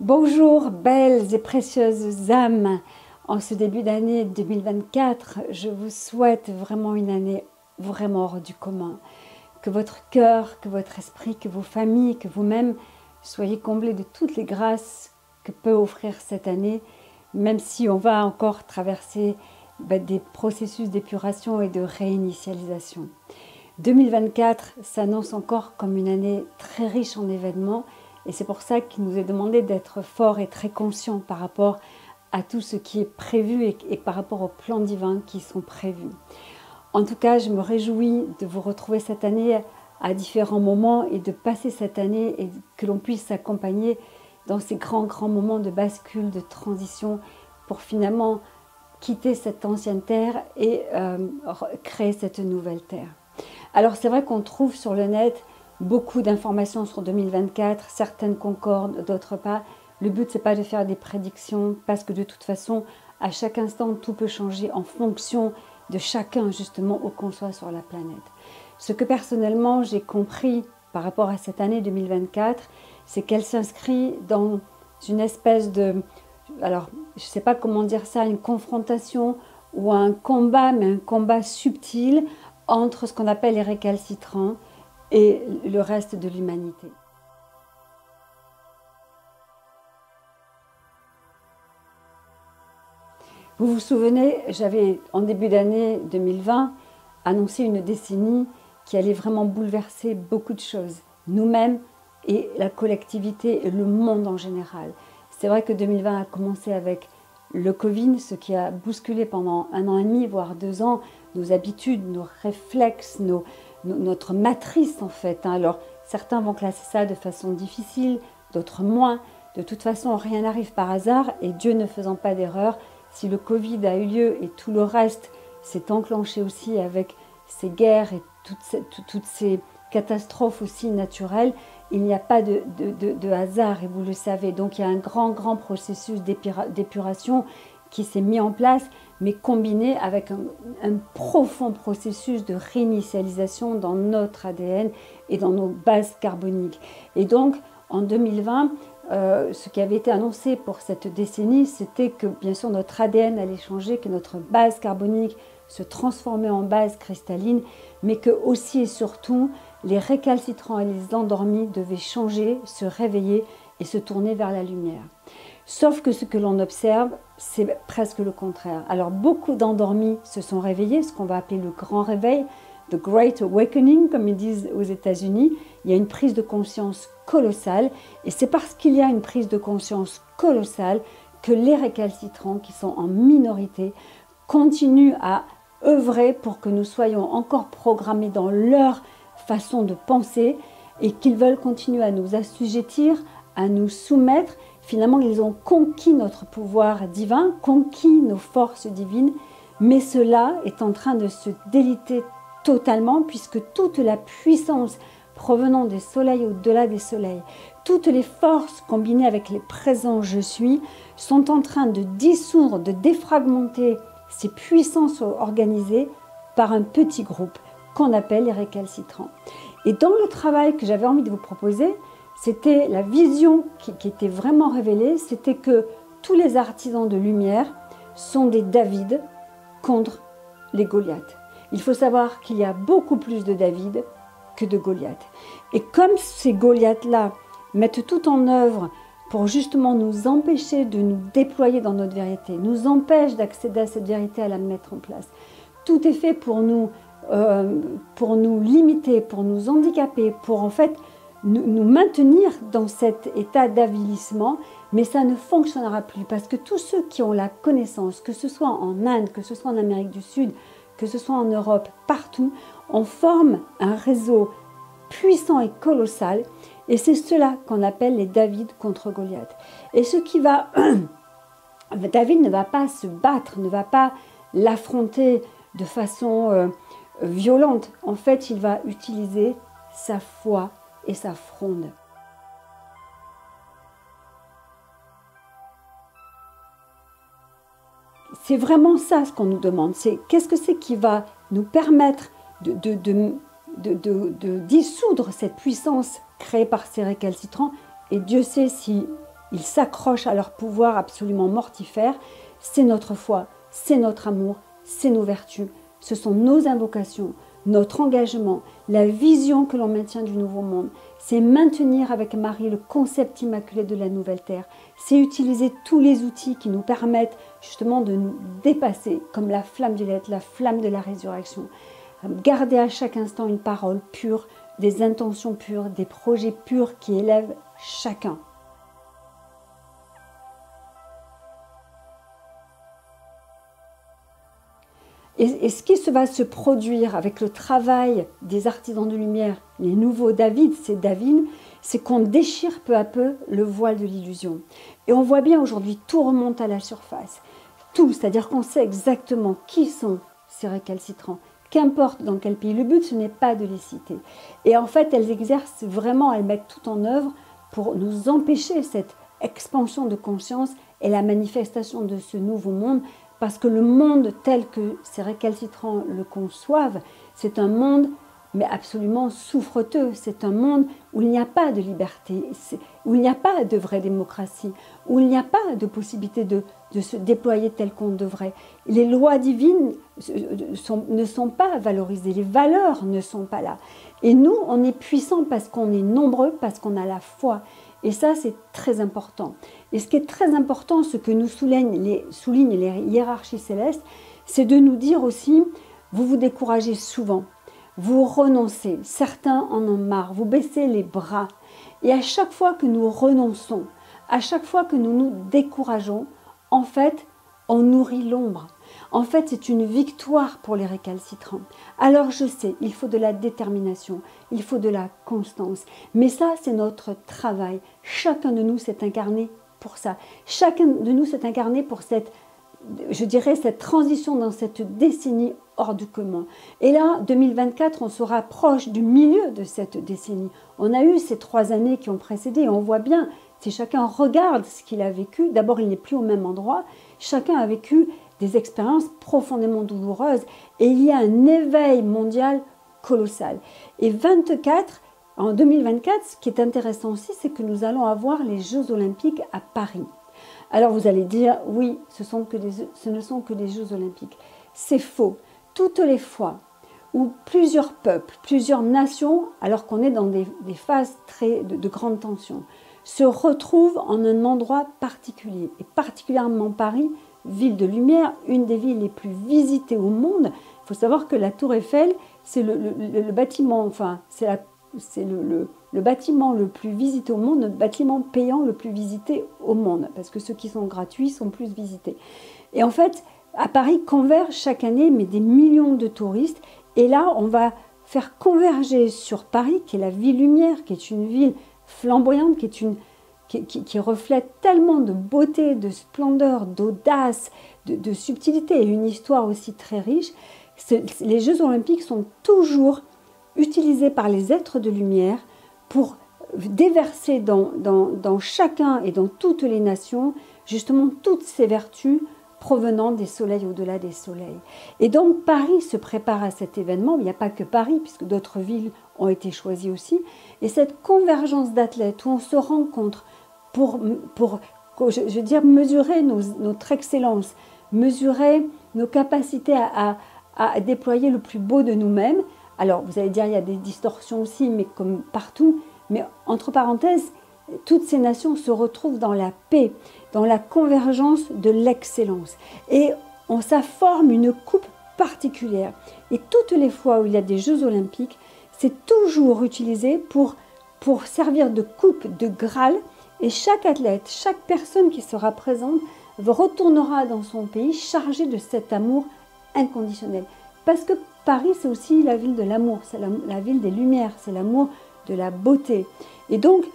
Bonjour belles et précieuses âmes, en ce début d'année 2024, je vous souhaite vraiment une année vraiment hors du commun. Que votre cœur, que votre esprit, que vos familles, que vous-même soyez comblés de toutes les grâces que peut offrir cette année, même si on va encore traverser des processus d'épuration et de réinitialisation. 2024 s'annonce encore comme une année très riche en événements. Et c'est pour ça qu'il nous est demandé d'être forts et très conscients par rapport à tout ce qui est prévu et par rapport aux plans divins qui sont prévus. En tout cas, je me réjouis de vous retrouver cette année à différents moments et de passer cette année et que l'on puisse s'accompagner dans ces grands moments de bascule, de transition pour finalement quitter cette ancienne terre et créer cette nouvelle terre. Alors c'est vrai qu'on trouve sur le net beaucoup d'informations sur 2024, certaines concordent, d'autres pas. Le but, c'est pas de faire des prédictions parce que de toute façon, à chaque instant, tout peut changer en fonction de chacun, justement, où qu'on soit sur la planète. Ce que personnellement, j'ai compris par rapport à cette année 2024, c'est qu'elle s'inscrit dans une espèce de... Alors, je sais pas comment dire ça, une confrontation ou un combat, mais un combat subtil entre ce qu'on appelle les récalcitrants et le reste de l'humanité. Vous vous souvenez, j'avais en début d'année 2020 annoncé une décennie qui allait vraiment bouleverser beaucoup de choses, nous-mêmes et la collectivité et le monde en général. C'est vrai que 2020 a commencé avec le Covid, ce qui a bousculé pendant 1 an et demi, voire 2 ans, nos habitudes, nos réflexes, notre matrice en fait. Alors certains vont classer ça de façon difficile, d'autres moins. De toute façon, rien n'arrive par hasard et Dieu ne faisant pas d'erreur, si le Covid a eu lieu et tout le reste s'est enclenché aussi avec ces guerres et toutes ces catastrophes aussi naturelles, il n'y a pas de hasard et vous le savez. Donc il y a un grand processus d'épuration qui s'est mis en place, mais combiné avec un profond processus de réinitialisation dans notre ADN et dans nos bases carboniques. Et donc, en 2020, ce qui avait été annoncé pour cette décennie, c'était que bien sûr notre ADN allait changer, que notre base carbonique se transformait en base cristalline, mais que aussi et surtout, les récalcitrants et les endormis devaient changer, se réveiller et se tourner vers la lumière. Sauf que ce que l'on observe, c'est presque le contraire. Alors beaucoup d'endormis se sont réveillés, ce qu'on va appeler le grand réveil, the Great Awakening, comme ils disent aux États-Unis. Il y a une prise de conscience colossale, et c'est parce qu'il y a une prise de conscience colossale que les récalcitrants, qui sont en minorité, continuent à œuvrer pour que nous soyons encore programmés dans leur façon de penser et qu'ils veulent continuer à nous assujettir, à nous soumettre. Finalement, ils ont conquis notre pouvoir divin, conquis nos forces divines, mais cela est en train de se déliter totalement puisque toute la puissance provenant des soleils au-delà des soleils, toutes les forces combinées avec les présents je suis sont en train de dissoudre, de défragmenter ces puissances organisées par un petit groupe qu'on appelle les récalcitrants. Et dans le travail que j'avais envie de vous proposer, c'était la vision qui était vraiment révélée, c'était que tous les artisans de lumière sont des David contre les Goliaths. Il faut savoir qu'il y a beaucoup plus de David que de Goliath. Et comme ces Goliaths-là mettent tout en œuvre pour justement nous empêcher de nous déployer dans notre vérité, nous empêchent d'accéder à cette vérité, à la mettre en place. Tout est fait pour nous limiter, pour nous handicaper, pour en fait nous maintenir dans cet état d'avilissement, mais ça ne fonctionnera plus parce que tous ceux qui ont la connaissance, que ce soit en Inde, que ce soit en Amérique du Sud, que ce soit en Europe, partout, on forme un réseau puissant et colossal et c'est cela qu'on appelle les David contre Goliath. Et ce qui va... David ne va pas se battre, ne va pas l'affronter de façon violente. En fait, il va utiliser sa foi et sa fronde. C'est vraiment ça ce qu'on nous demande. C'est qu'est-ce que c'est qui va nous permettre de dissoudre cette puissance créée par ces récalcitrants. Et Dieu sait si ils s'accrochent à leur pouvoir absolument mortifère. C'est notre foi, c'est notre amour, c'est nos vertus, ce sont nos invocations, notre engagement, la vision que l'on maintient du nouveau monde. C'est maintenir avec Marie le concept immaculé de la nouvelle terre. C'est utiliser tous les outils qui nous permettent justement de nous dépasser, comme la flamme violette, la flamme de la résurrection. Garder à chaque instant une parole pure, des intentions pures, des projets purs qui élèvent chacun. Et ce qui va se produire avec le travail des artisans de lumière, les nouveaux David, c'est qu'on déchire peu à peu le voile de l'illusion. Et on voit bien aujourd'hui, tout remonte à la surface. Tout, c'est-à-dire qu'on sait exactement qui sont ces récalcitrants, qu'importe dans quel pays. Le but, ce n'est pas de les citer. Et en fait, elles exercent vraiment, elles mettent tout en œuvre pour nous empêcher cette expansion de conscience et la manifestation de ce nouveau monde. Parce que le monde tel que ces récalcitrants le conçoivent, c'est un monde mais absolument souffreteux. C'est un monde où il n'y a pas de liberté, où il n'y a pas de vraie démocratie, où il n'y a pas de possibilité de se déployer tel qu'on devrait. Les lois divines ne sont pas valorisées, les valeurs ne sont pas là. Et nous, on est puissants parce qu'on est nombreux, parce qu'on a la foi. Et ça, c'est très important. Et ce qui est très important, ce que nous soulignent les hiérarchies célestes, c'est de nous dire aussi, vous vous découragez souvent, vous renoncez, certains en ont marre, vous baissez les bras. Et à chaque fois que nous renonçons, à chaque fois que nous nous décourageons, en fait, on nourrit l'ombre. En fait, c'est une victoire pour les récalcitrants. Alors je sais, il faut de la détermination, il faut de la constance. Mais ça, c'est notre travail. Chacun de nous s'est incarné pour ça. Chacun de nous s'est incarné pour cette transition dans cette décennie hors du commun. Et là, 2024, on se rapproche du milieu de cette décennie. On a eu ces 3 années qui ont précédé et on voit bien, si chacun regarde ce qu'il a vécu, d'abord il n'est plus au même endroit, chacun a vécu des expériences profondément douloureuses et il y a un éveil mondial colossal. Et en 2024, ce qui est intéressant aussi, c'est que nous allons avoir les Jeux Olympiques à Paris. Alors vous allez dire, oui, ce ne sont que des Jeux Olympiques. C'est faux. Toutes les fois où plusieurs peuples, plusieurs nations, alors qu'on est dans des phases de grande tension, se retrouvent en un endroit particulier, et particulièrement Paris, ville de lumière, une des villes les plus visitées au monde. Il faut savoir que la Tour Eiffel, c'est le bâtiment, enfin, c'est le bâtiment le plus visité au monde, le bâtiment payant le plus visité au monde, parce que ceux qui sont gratuits sont plus visités. Et en fait, à Paris convergent chaque année mais des millions de touristes, et là, on va faire converger sur Paris, qui est la ville lumière, qui est une ville flamboyante, qui reflète tellement de beauté, de splendeur, d'audace, de subtilité, et une histoire aussi très riche. Les Jeux Olympiques sont toujours utilisés par les êtres de lumière pour déverser dans chacun et dans toutes les nations, justement toutes ces vertus provenant des soleils au-delà des soleils. Et donc Paris se prépare à cet événement, il n'y a pas que Paris, puisque d'autres villes ont été choisies aussi, et cette convergence d'athlètes où on se rencontre pour mesurer notre excellence, mesurer nos capacités à déployer le plus beau de nous-mêmes. Alors, vous allez dire, il y a des distorsions aussi, mais comme partout. Mais entre parenthèses, toutes ces nations se retrouvent dans la paix, dans la convergence de l'excellence. Et ça forme une coupe particulière. Et toutes les fois où il y a des Jeux Olympiques, c'est toujours utilisé pour servir de coupe, de Graal. Et chaque athlète, chaque personne qui sera présente retournera dans son pays chargé de cet amour inconditionnel. Parce que Paris, c'est aussi la ville de l'amour, c'est la ville des lumières, c'est l'amour de la beauté. Et donc,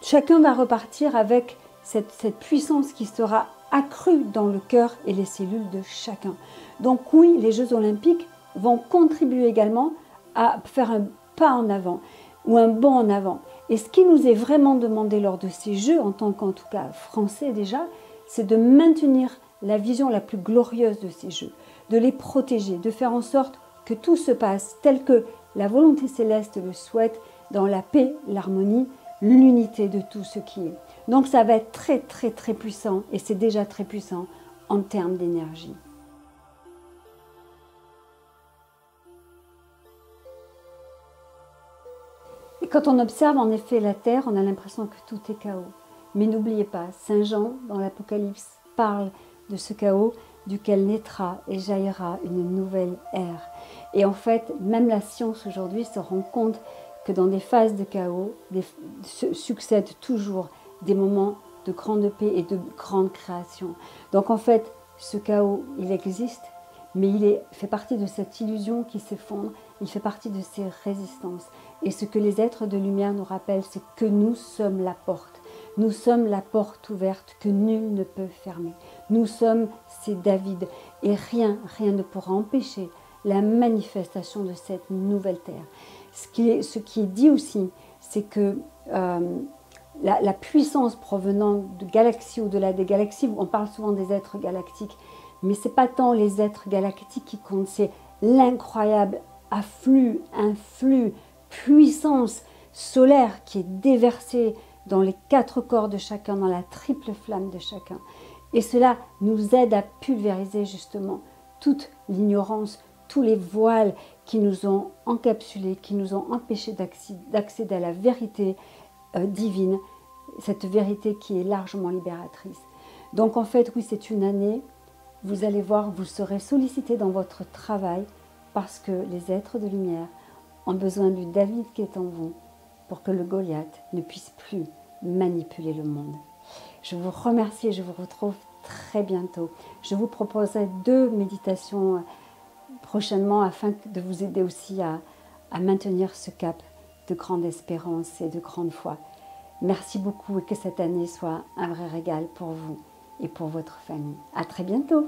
chacun va repartir avec cette puissance qui sera accrue dans le cœur et les cellules de chacun. Donc oui, les Jeux Olympiques vont contribuer également à faire un pas en avant ou un bond en avant. Et ce qui nous est vraiment demandé lors de ces Jeux, en tant qu'en tout cas français déjà, c'est de maintenir la vision la plus glorieuse de ces Jeux, de les protéger, de faire en sorte que tout se passe tel que la volonté céleste le souhaite, dans la paix, l'harmonie, l'unité de tout ce qui est. Donc ça va être très très très puissant, et c'est déjà très puissant en termes d'énergie. Et quand on observe en effet la Terre, on a l'impression que tout est chaos. Mais n'oubliez pas, Saint Jean dans l'Apocalypse parle de ce chaos duquel naîtra et jaillira une nouvelle ère. Et en fait, même la science aujourd'hui se rend compte que dans des phases de chaos, succèdent toujours des moments de grande paix et de grande création. Donc en fait, ce chaos, il existe, mais il fait partie de cette illusion qui s'effondre, il fait partie de ces résistances. Et ce que les êtres de lumière nous rappellent, c'est que nous sommes la porte. Nous sommes la porte ouverte que nul ne peut fermer. Nous sommes ces David, et rien ne pourra empêcher la manifestation de cette nouvelle terre. Ce qui est dit aussi, c'est que la puissance provenant de galaxies, au-delà des galaxies, on parle souvent des êtres galactiques, mais ce n'est pas tant les êtres galactiques qui comptent, c'est l'incroyable influx, puissance solaire qui est déversée dans les 4 corps de chacun, dans la triple flamme de chacun. Et cela nous aide à pulvériser justement toute l'ignorance, tous les voiles qui nous ont encapsulés, qui nous ont empêchés d'accéder à la vérité divine, cette vérité qui est largement libératrice. Donc en fait, oui, c'est une année, vous allez voir, vous serez sollicité dans votre travail parce que les êtres de lumière ont besoin du David qui est en vous pour que le Goliath ne puisse plus manipuler le monde. Je vous remercie et je vous retrouve très bientôt. Je vous proposerai 2 méditations prochainement afin de vous aider aussi à maintenir ce cap de grande espérance et de grande foi. Merci beaucoup et que cette année soit un vrai régal pour vous et pour votre famille. À très bientôt.